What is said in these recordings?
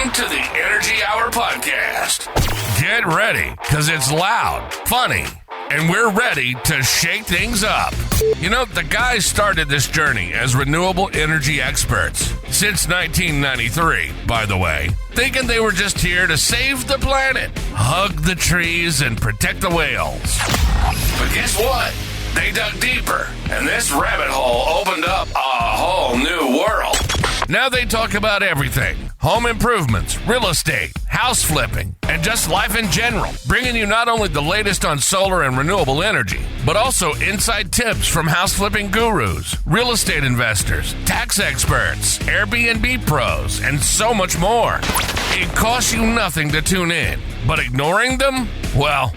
Welcome to the Energy Hour Podcast. Get ready, because it's loud, funny, and we're ready to shake things up. You know, the guys started this journey as renewable energy experts since 1993, by the way, thinking they were just here to save the planet, hug the trees, and protect the whales. But guess what? They dug deeper, and this rabbit hole opened up a whole new world. Now they talk about everything: home improvements, real estate, house flipping, and just life in general, bringing you not only the latest on solar and renewable energy, but also inside tips from house flipping gurus, real estate investors, tax experts, Airbnb pros, and so much more. It costs you nothing to tune in, but ignoring them, well,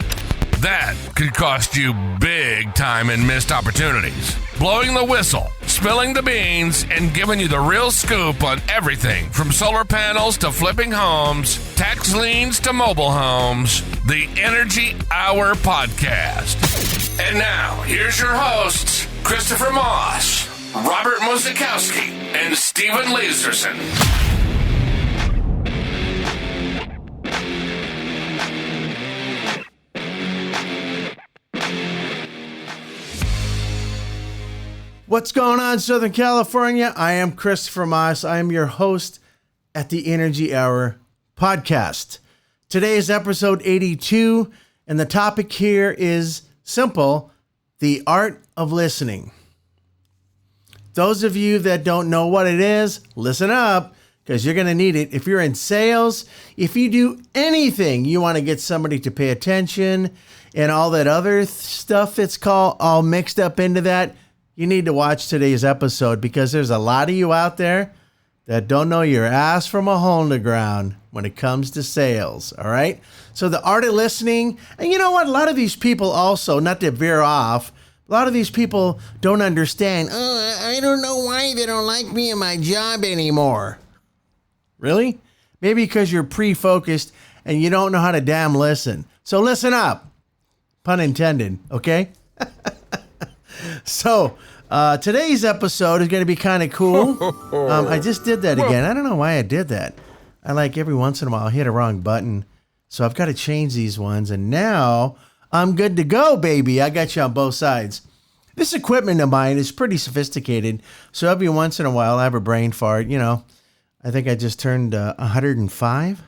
that could cost you big time in missed opportunities. Blowing the whistle, spilling the beans, and giving you the real scoop on everything from solar panels to flipping homes, tax liens to mobile homes. The Energy Hour Podcast. And now, here's your hosts, Christopher Moss, Robert Musikowski, and Steven Laserson. What's going on, Southern California? I am Christopher Moss. I am your host at the Energy Hour Podcast. Today is episode 82, and the topic here is simple: the art of listening. Those of you that don't know what it is, listen up, because you're going to need it. If you're in sales, if you do anything, you want to get somebody to pay attention and all that other stuff that's called all mixed up into that, you need to watch today's episode, because there's a lot of you out there that don't know your ass from a hole in the ground when it comes to sales, all right? So the art of listening, and you know what? A lot of these people also, not to veer off, a lot of these people don't understand, I don't know why they don't like me in my job anymore. Really? Maybe because you're pre-focused and you don't know how to damn listen. So listen up. Pun intended, okay? So, today's episode is going to be kind of cool. I just did that again. I don't know why I did that. I like every once in a while hit a wrong button. So I've got to change these ones. And now I'm good to go, baby. I got you on both sides. This equipment of mine is pretty sophisticated. So every once in a while I have a brain fart. You know, I think I just turned 105.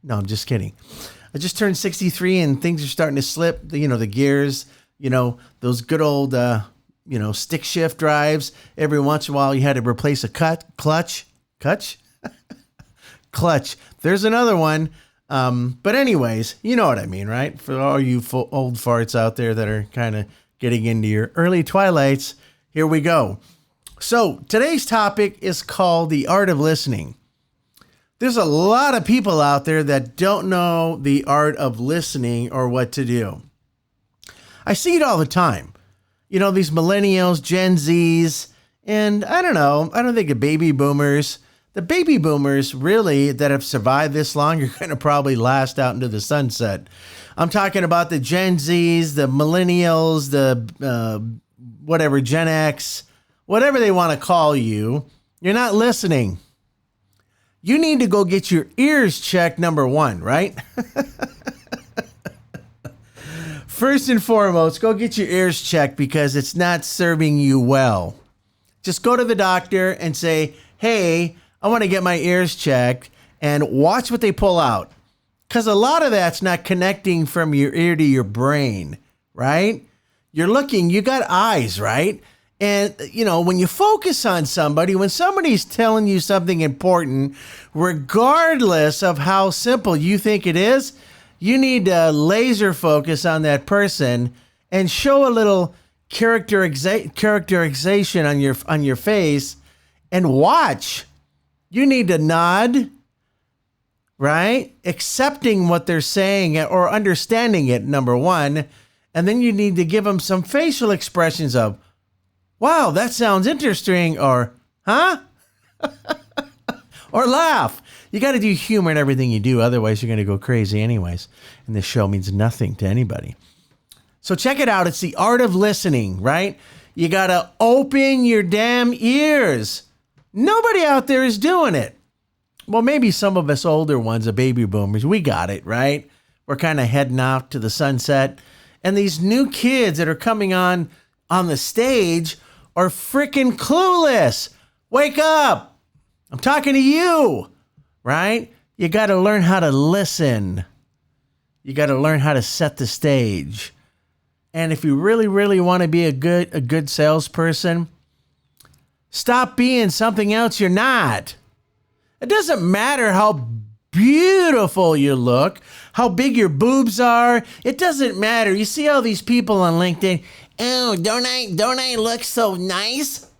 No, I'm just kidding. I just turned 63 and things are starting to slip. You know, the gears. You know, those good old, stick shift drives. Every once in a while, you had to replace a clutch. Clutch. There's another one. But anyways, you know what I mean, right? For all you old farts out there that are kind of getting into your early twilights, here we go. So today's topic is called the art of listening. There's a lot of people out there that don't know the art of listening or what to do. I see it all the time. You know, these millennials, Gen Zs, and I don't think of baby boomers. The baby boomers really that have survived this long are going to probably last out into the sunset. I'm talking about the Gen Zs, the millennials, the whatever, Gen X, whatever they want to call you. You're not listening. You need to go get your ears checked, number one, right? First and foremost, go get your ears checked because it's not serving you well. Just go to the doctor and say, hey, I want to get my ears checked, and watch what they pull out. Because a lot of that's not connecting from your ear to your brain, right? You're looking, you got eyes, right? And, you know, when you focus on somebody, when somebody's telling you something important, regardless of how simple you think it is, you need to laser focus on that person and show a little characterization on your face and watch. You need to nod, right? Accepting what they're saying or understanding it, number one. And then you need to give them some facial expressions of, wow, that sounds interesting, or, huh? Or laugh. You got to do humor in everything you do. Otherwise, you're going to go crazy anyways. And this show means nothing to anybody. So check it out. It's the art of listening, right? You got to open your damn ears. Nobody out there is doing it. Well, maybe some of us older ones, the baby boomers, we got it, right? We're kind of heading out to the sunset. And these new kids that are coming on the stage are freaking clueless. Wake up. I'm talking to you, right? You got to learn how to listen. You got to learn how to set the stage. And if you really, really want to be a good salesperson, stop being something else you're not. It doesn't matter how beautiful you look, how big your boobs are. It doesn't matter. You see all these people on LinkedIn. Oh, don't I look so nice?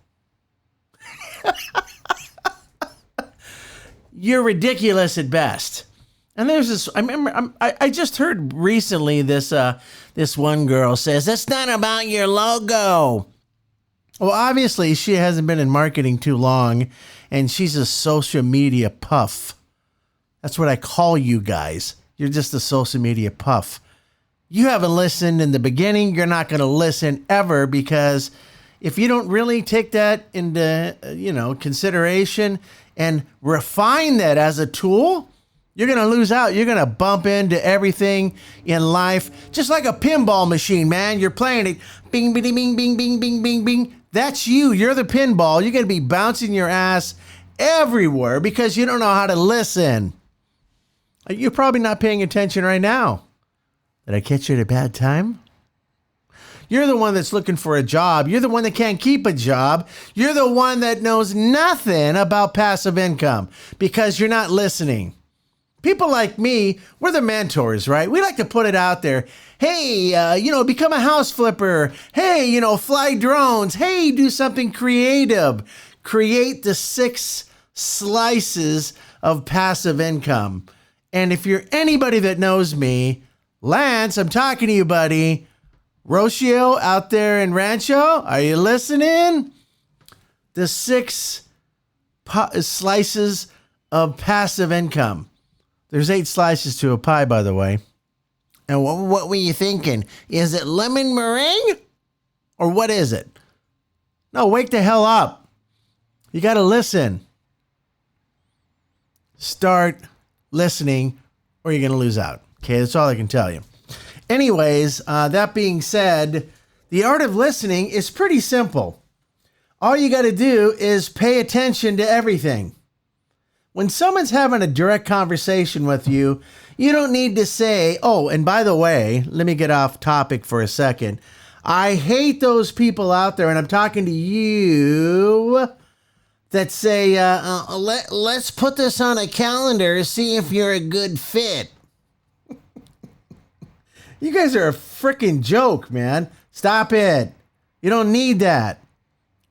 You're ridiculous at best. And there's this. I remember. I just heard recently this one girl says it's not about your logo. Well, obviously she hasn't been in marketing too long, and she's a social media puff. That's what I call you guys. You're just a social media puff. You haven't listened in the beginning. You're not going to listen ever, because if you don't really take that into consideration and refine that as a tool, you're going to lose out. You're going to bump into everything in life, just like a pinball machine, man. You're playing it, bing, bing, bing, bing, bing, bing, bing, bing. That's you. You're the pinball. You're going to be bouncing your ass everywhere because you don't know how to listen. You're probably not paying attention right now. Did I catch you at a bad time? You're the one that's looking for a job. You're the one that can't keep a job. You're the one that knows nothing about passive income because you're not listening. People like me, we're the mentors, right? We like to put it out there. Hey, become a house flipper. Hey, fly drones. Hey, do something creative. Create the 6 slices of passive income. And if you're anybody that knows me, Lance, I'm talking to you, buddy. Rocio out there in Rancho, are you listening? The 6 slices of passive income. There's 8 slices to a pie, by the way. And what were you thinking? Is it lemon meringue? Or what is it? No, wake the hell up. You got to listen. Start listening or you're going to lose out. Okay, that's all I can tell you. Anyways, that being said, the art of listening is pretty simple. All you got to do is pay attention to everything. When someone's having a direct conversation with you, you don't need to say, oh, and by the way, let me get off topic for a second. I hate those people out there, and I'm talking to you, that say, let's put this on a calendar, see if you're a good fit. You guys are a freaking joke, man. Stop it. You don't need that,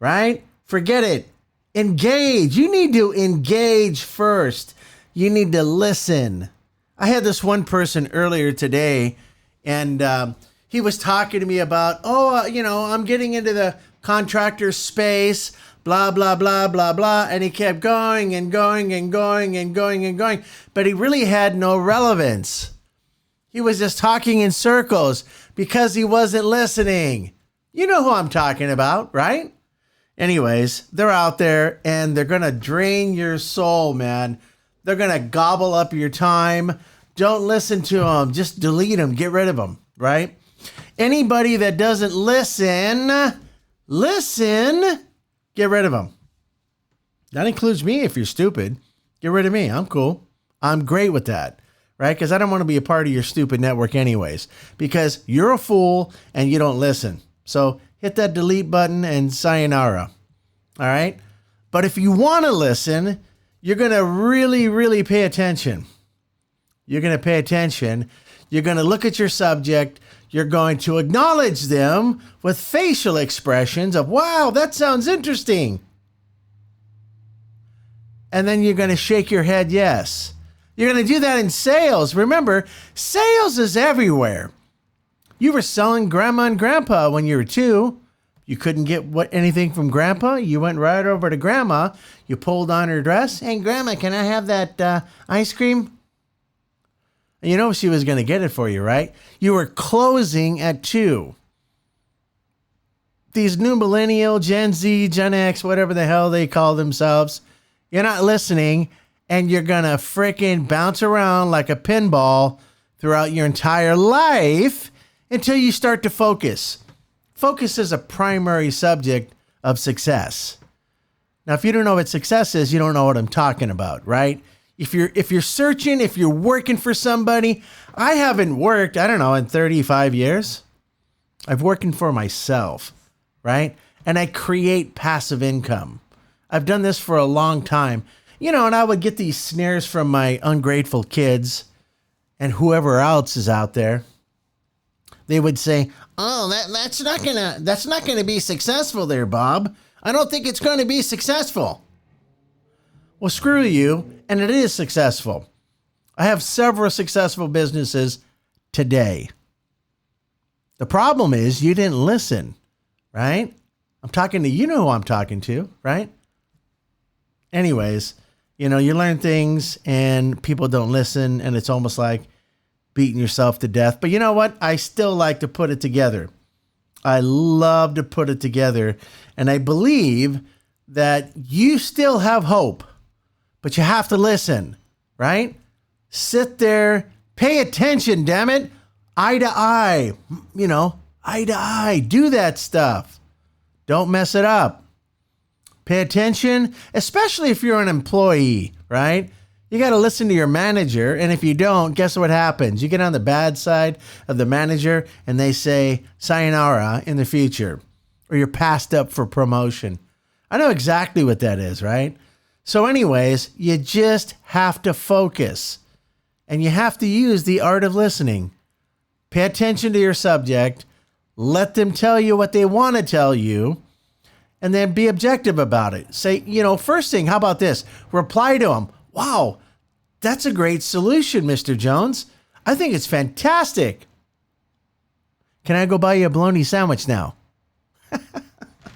right? Forget it. Engage. You need to engage first. You need to listen. I had this one person earlier today, and he was talking to me about, I'm getting into the contractor space, blah, blah, blah, blah, blah. And he kept going and going and going and going and going, but he really had no relevance. He was just talking in circles because he wasn't listening. You know who I'm talking about, right? Anyways, they're out there and they're going to drain your soul, man. They're going to gobble up your time. Don't listen to them. Just delete them. Get rid of them, right? Anybody that doesn't listen, get rid of them. That includes me if you're stupid. Get rid of me. I'm cool. I'm great with that, right? Because I don't want to be a part of your stupid network anyways, because you're a fool and you don't listen. So hit that delete button and sayonara. All right. But if you want to listen, you're going to really, really pay attention. You're going to pay attention. You're going to look at your subject. You're going to acknowledge them with facial expressions of, wow, that sounds interesting. And then you're going to shake your head, yes. You're going to do that in sales. Remember, sales is everywhere. You were selling grandma and grandpa when you were 2. You couldn't get anything from grandpa. You went right over to grandma. You pulled on her dress. Hey, grandma, can I have that ice cream? And you know she was going to get it for you, right? You were closing at 2. These new millennial, Gen Z, Gen X, whatever the hell they call themselves, you're not listening. and you're going to frickin' bounce around like a pinball throughout your entire life until you start to focus. Focus is a primary subject of success. Now, if you don't know what success is, you don't know what I'm talking about, right? If you're searching, if you're working for somebody, I haven't worked, in 35 years. I've working for myself, right? And I create passive income. I've done this for a long time. And I would get these sneers from my ungrateful kids and whoever else is out there. They would say, "Oh, that's not gonna be successful there, Bob. I don't think it's going to be successful." Well, screw you, and it is successful. I have several successful businesses today. The problem is you didn't listen, right? I'm talking to, you know who I'm talking to, right? Anyways, you learn things and people don't listen, and it's almost like beating yourself to death. But you know what? I still like to put it together. I love to put it together. And I believe that you still have hope, but you have to listen, right? Sit there, pay attention, damn it. Eye to eye, eye to eye. Do that stuff. Don't mess it up. Pay attention, especially if you're an employee, right? You got to listen to your manager. And if you don't, guess what happens? You get on the bad side of the manager and they say sayonara in the future, or you're passed up for promotion. I know exactly what that is, right? So anyways, you just have to focus and you have to use the art of listening. Pay attention to your subject. Let them tell you what they want to tell you. And then be objective about it. Say, first thing, how about this? Reply to them. "Wow, that's a great solution, Mr. Jones. I think it's fantastic. Can I go buy you a bologna sandwich now?"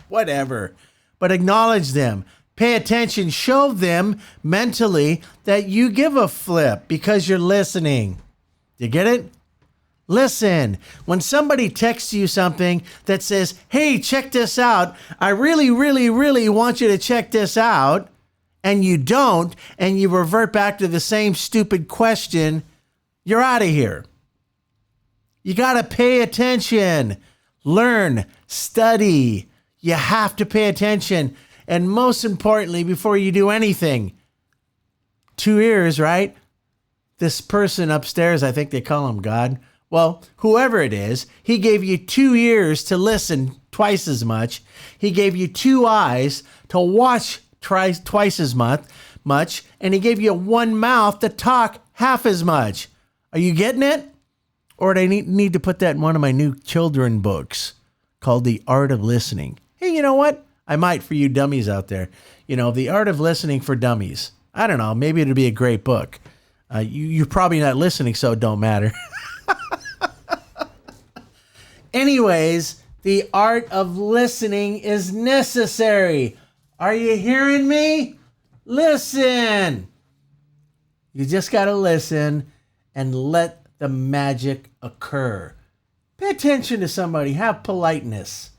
Whatever. But acknowledge them. Pay attention. Show them mentally that you give a flip because you're listening. You get it? Listen. When somebody texts you something that says, "Hey, check this out. I really, really, really want you to check this out," and you don't, and you revert back to the same stupid question, you're out of here. You got to pay attention, learn, study. You have to pay attention. And most importantly, before you do anything, 2 ears, right? This person upstairs, I think they call him God. Well, whoever it is, he gave you 2 ears to listen twice as much. He gave you 2 eyes to watch twice as much, and he gave you 1 mouth to talk half as much. Are you getting it? Or do I need to put that in one of my new children books called The Art of Listening? Hey, you know what? I might, for you dummies out there. The Art of Listening for Dummies. I don't know. Maybe it'll be a great book. You're probably not listening, so it don't matter. Anyways, the art of listening is necessary. Are you hearing me? Listen. You just got to listen and let the magic occur. Pay attention to somebody. Have politeness.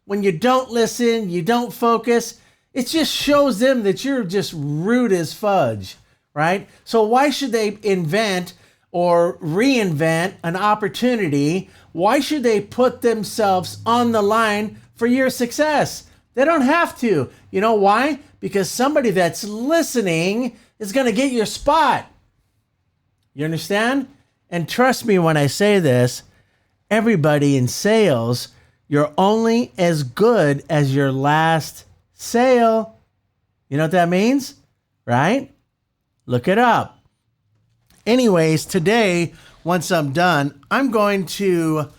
When you don't listen, you don't focus, it just shows them that you're just rude as fudge, right? So why should they invent or reinvent an opportunity? Why should they put themselves on the line for your success? They don't have to. You know why? Because somebody that's listening is going to get your spot. You understand? And trust me when I say this, everybody in sales, you're only as good as your last sale. You know what that means? Right? Look it up. Anyways, today, once I'm done, I'm going to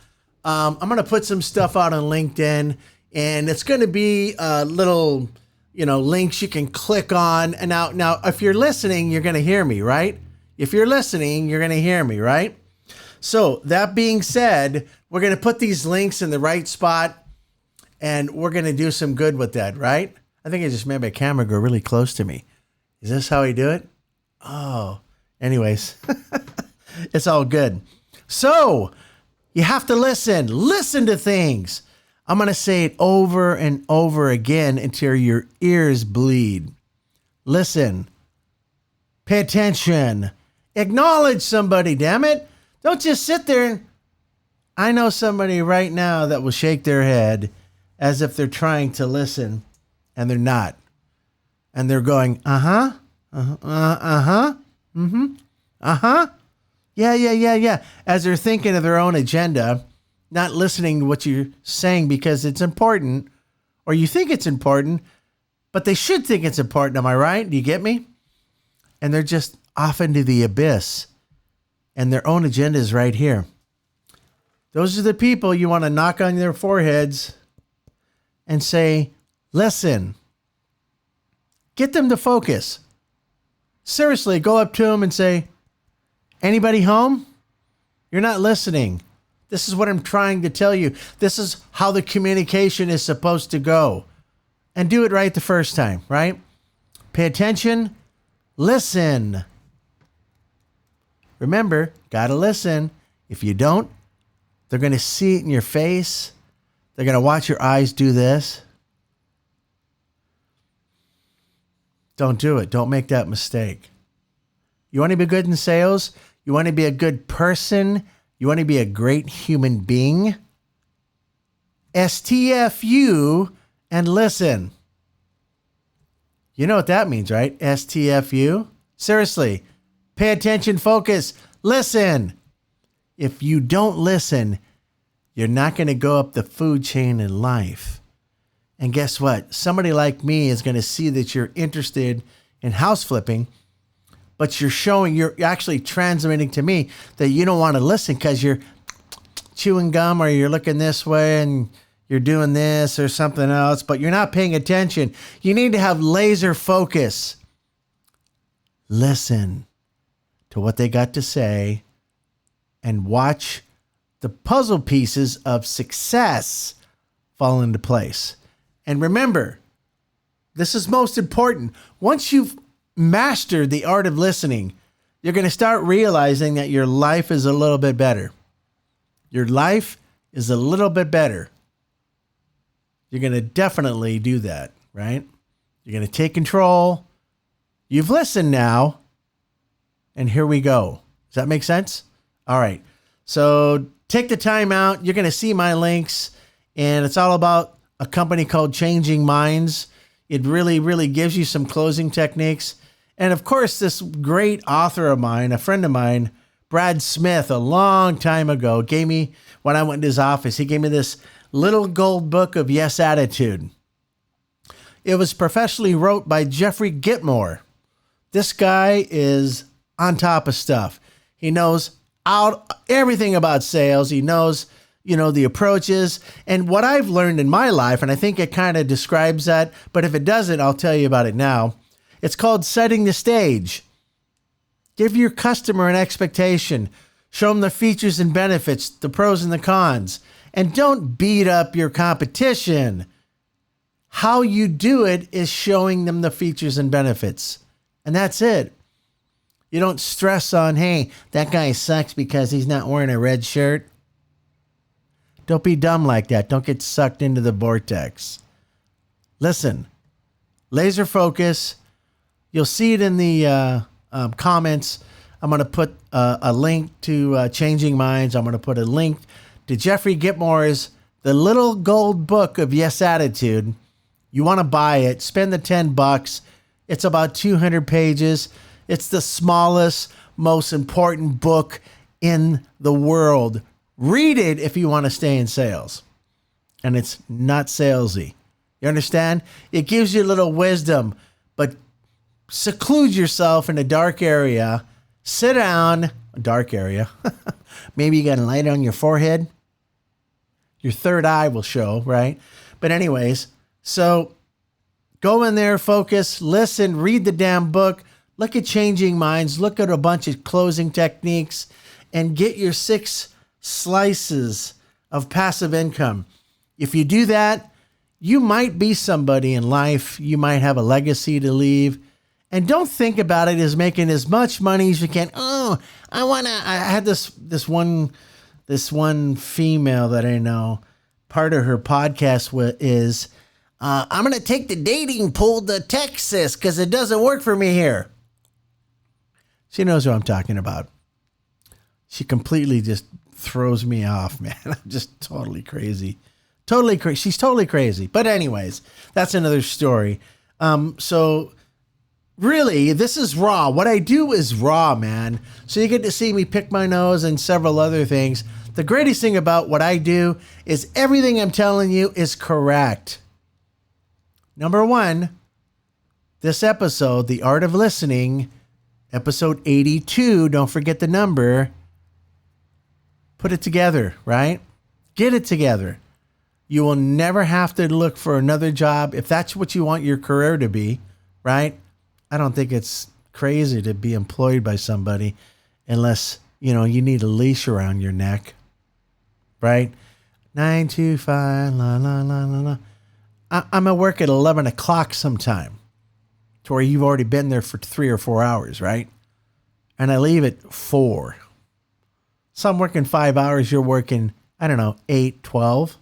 put some stuff out on LinkedIn, and it's going to be little, links you can click on. And now, if you're listening, you're going to hear me, right? If you're listening, you're going to hear me, right? So that being said, we're going to put these links in the right spot, and we're going to do some good with that, right? I think I just made my camera go really close to me. Is this how we do it? Oh, anyways, it's all good. So you have to listen to things. I'm going to say it over and over again until your ears bleed. Listen. Pay attention. Acknowledge somebody, damn it. Don't just sit there and... I know somebody right now that will shake their head as if they're trying to listen, and they're not. And they're going, uh-huh, yeah, as they're thinking of their own agenda, not listening to what you're saying because it's important, or you think it's important, but they should think it's important. Am I right? Do you get me? And they're just off into the abyss, and their own agenda is right here. Those are the people you want to knock on their foreheads and say, listen. Get them to focus. Seriously, go up to them and say, anybody home? You're not listening. This is what I'm trying to tell you. This is how the communication is supposed to go. And do it right the first time, right? Pay attention. Listen. Remember, gotta listen. If you don't, they're going to see it in your face. They're going to watch your eyes do this. Don't do it. Don't make that mistake. You want to be good in sales? You want to be a good person? You want to be a great human being? STFU and listen. You know what that means, right? STFU. Seriously, pay attention, focus, listen. If you don't listen, you're not going to go up the food chain in life. And guess what? Somebody like me is going to see that you're interested in house flipping, but you're actually transmitting to me that you don't want to listen because you're chewing gum or you're looking this way and you're doing this or something else, but you're not paying attention. You need to have laser focus. Listen to what they got to say and watch the puzzle pieces of success fall into place. And remember, this is most important. Once you've mastered the art of listening, you're going to start realizing that your life is a little bit better. Your life is a little bit better. You're going to definitely do that, right? You're going to take control. You've listened now. And here we go. Does that make sense? All right. So take the time out. You're going to see my links. And it's all about a company called Changing Minds. It really, really gives you some closing techniques. And of course, this great author of mine, a friend of mine, Brad Smith, a long time ago, gave me, when I went to his office, he gave me this little gold book of Yes Attitude. It was professionally wrote by Jeffrey Gitmore. This guy is on top of stuff. He knows everything about sales. He knows, the approaches. And what I've learned in my life, and I think it kind of describes that, but if it doesn't, I'll tell you about it now. It's called setting the stage. Give your customer an expectation. Show them the features and benefits, the pros and the cons. And don't beat up your competition. How you do it is showing them the features and benefits. And that's it. You don't stress on, hey, that guy sucks because he's not wearing a red shirt. Don't be dumb like that. Don't get sucked into the vortex. Listen, laser focus. You'll see it in the comments. I'm going to put a link to Changing Minds. I'm going to put a link to Jeffrey Gitmore's The Little Gold Book of Yes Attitude. You want to buy it. Spend the $10. It's about 200 pages. It's the smallest, most important book in the world. Read it if you want to stay in sales. And it's not salesy. You understand? It gives you a little wisdom, but seclude yourself in a dark area. Sit down, a dark area. Maybe you got a light on your forehead. Your third eye will show, right? But anyways, so go in there, focus, listen, read the damn book. Look at Changing Minds. Look at a bunch of closing techniques and get your 6 slices of passive income. If you do that, you might be somebody in life. You might have a legacy to leave. And don't think about it as making as much money as you can. Oh, I had this one female that I know. Part of her podcast is, I'm going to take the dating pool to Texas because it doesn't work for me here. She knows who I'm talking about. She completely just throws me off, man. I'm just totally crazy. Totally crazy. She's totally crazy. But anyways, that's another story. So really, this is raw. What I do is raw, man. So you get to see me pick my nose and several other things. The greatest thing about what I do is everything I'm telling you is correct. Number one, this episode, The Art of Listening, episode 82, don't forget the number. Put it together, right? Get it together. You will never have to look for another job if that's what you want your career to be, right? I don't think it's crazy to be employed by somebody unless, you need a leash around your neck, right? 9 to 5, la, la, la, la, la. I'm at work at 11 o'clock sometime to where you've already been there for 3 or 4 hours, right? And I leave at 4. So I'm working 5 hours. You're working, 8, 12.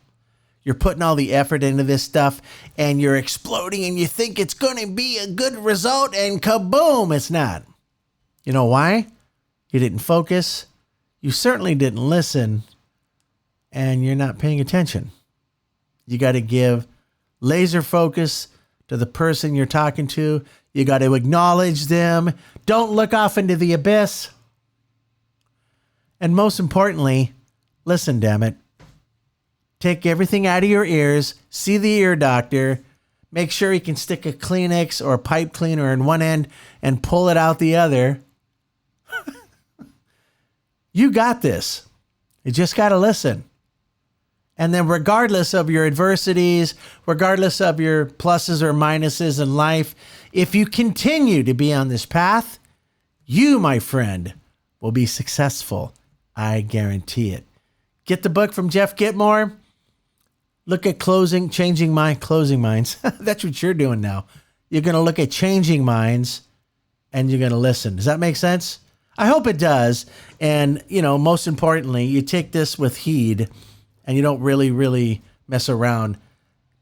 You're putting all the effort into this stuff and you're exploding and you think it's going to be a good result and kaboom, it's not. You know why? You didn't focus. You certainly didn't listen and you're not paying attention. You got to give laser focus to the person you're talking to. You got to acknowledge them. Don't look off into the abyss. And most importantly, listen, damn it. Take everything out of your ears, see the ear doctor, make sure he can stick a Kleenex or a pipe cleaner in one end and pull it out the other. You got this. You just got to listen. And then regardless of your adversities, regardless of your pluses or minuses in life, if you continue to be on this path, you, my friend, will be successful. I guarantee it. Get the book from Jeff Gitmore. Look at Changing Minds. That's what you're doing now. You're going to look at Changing Minds and you're going to listen. Does that make sense? I hope it does. And, most importantly, you take this with heed and you don't really, really mess around.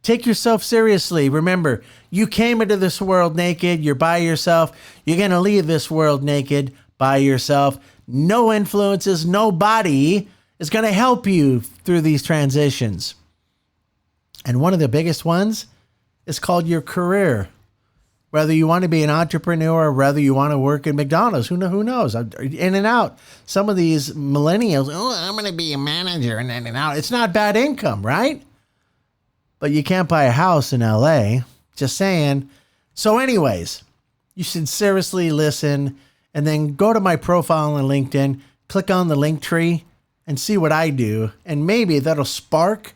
Take yourself seriously. Remember, you came into this world naked. You're by yourself. You're going to leave this world naked by yourself. No influences, nobody is going to help you through these transitions. And one of the biggest ones is called your career. Whether you want to be an entrepreneur or whether you want to work at McDonald's, who knows? In and out. Some of these millennials, I'm going to be a manager and in and out. It's not bad income, right? But you can't buy a house in LA. Just saying. So anyways, you should seriously listen and then go to my profile on LinkedIn, click on the link tree and see what I do. And maybe that'll spark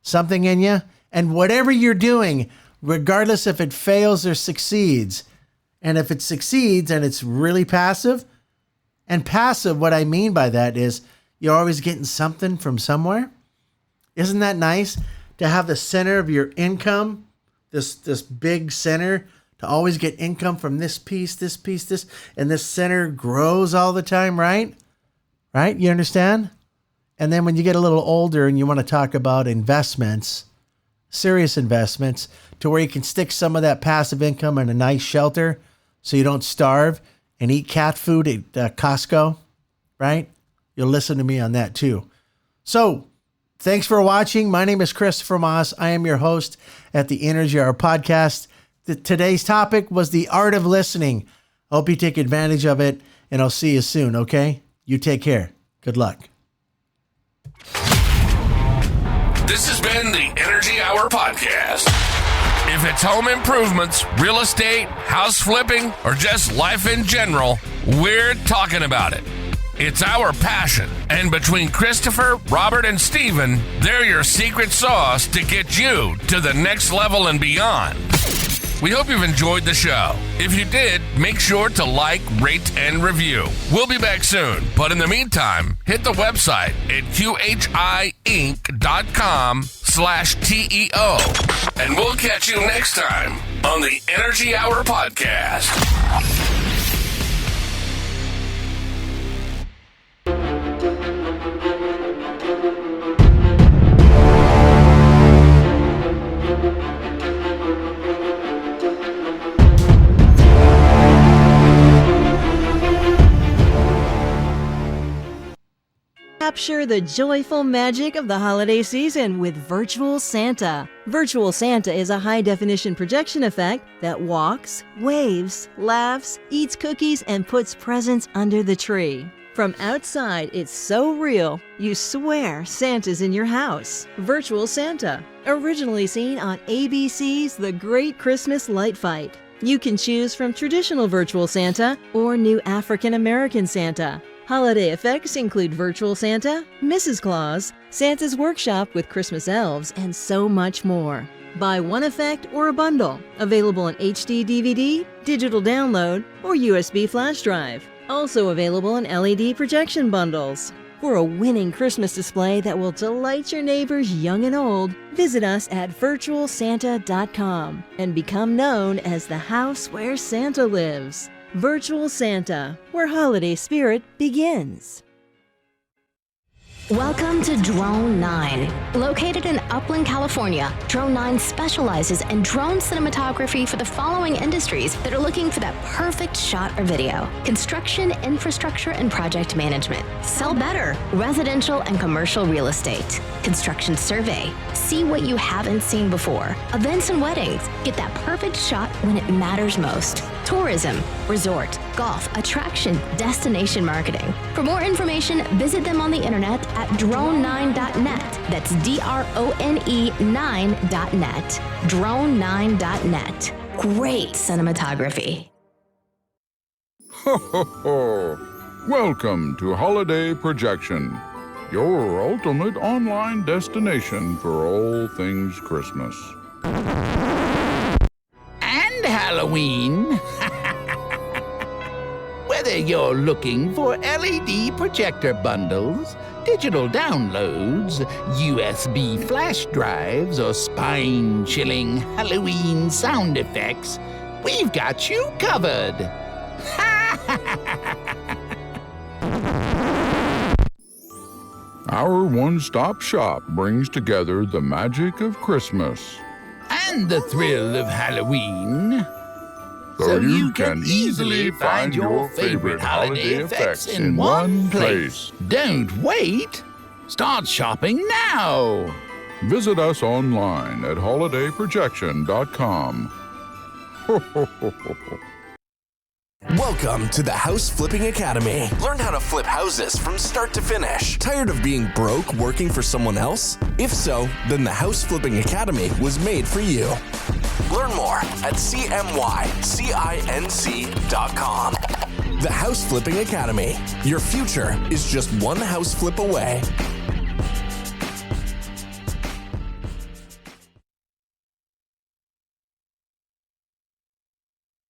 something in you. And whatever you're doing, regardless if it fails or succeeds, and if it succeeds and it's really passive, and passive, what I mean by that is you're always getting something from somewhere. Isn't that nice to have the center of your income, this big center, to always get income from this piece, and this center grows all the time, right? Right? You understand? And then when you get a little older and you want to talk about investments, serious investments, to where you can stick some of that passive income in a nice shelter so you don't starve and eat cat food at Costco, right? You'll listen to me on that too. So thanks for watching. My name is Christopher Moss. I am your host at the Energy Hour Podcast. Today's topic was the art of listening. I hope you take advantage of it, and I'll see you soon, okay? You take care. Good luck. This has been the Energy Hour Podcast. If it's home improvements, real estate, house flipping, or just life in general, we're talking about it. It's our passion. And between Christopher, Robert, and Steven, they're your secret sauce to get you to the next level and beyond. We hope you've enjoyed the show. If you did, make sure to like, rate, and review. We'll be back soon, but in the meantime, hit the website at QHIinc.com/TEO. And we'll catch you next time on the Energy Hour Podcast. Capture the joyful magic of the holiday season with Virtual Santa. Virtual Santa is a high-definition projection effect that walks, waves, laughs, eats cookies, and puts presents under the tree. From outside, it's so real, you swear Santa's in your house. Virtual Santa, originally seen on ABC's The Great Christmas Light Fight. You can choose from traditional Virtual Santa or new African American Santa. Holiday effects include Virtual Santa, Mrs. Claus, Santa's Workshop with Christmas elves, and so much more. Buy one effect or a bundle, available in HD DVD, digital download, or USB flash drive. Also available in LED projection bundles. For a winning Christmas display that will delight your neighbors young and old, visit us at virtualsanta.com and become known as the house where Santa lives. Virtual Santa, where holiday spirit begins. Welcome to Drone 9. Located in Upland, California, Drone 9 specializes in drone cinematography for the following industries that are looking for that perfect shot or video: construction, infrastructure, and project management. Sell better, residential and commercial real estate. Construction survey, see what you haven't seen before. Events and weddings, get that perfect shot when it matters most. Tourism, resort, golf, attraction, destination marketing. For more information, visit them on the internet at drone9.net. That's DRONE 9.net. Drone9.net. Great cinematography. Ho, ho, ho. Welcome to Holiday Projection, your ultimate online destination for all things Christmas. And Halloween. Whether you're looking for LED projector bundles, digital downloads, USB flash drives, or spine-chilling Halloween sound effects, we've got you covered. Our one-stop shop brings together the magic of Christmas And the thrill of Halloween. so you can easily find your favorite holiday effects in one place. Don't wait. Start shopping now. Visit us online at holidayprojection.com. Ho, ho, ho, ho, ho. Welcome to the House Flipping Academy. Learn how to flip houses from start to finish. Tired of being broke working for someone else? If so, then the House Flipping Academy was made for you. Learn more at cmycinc.com. The House Flipping Academy. Your future is just one house flip away.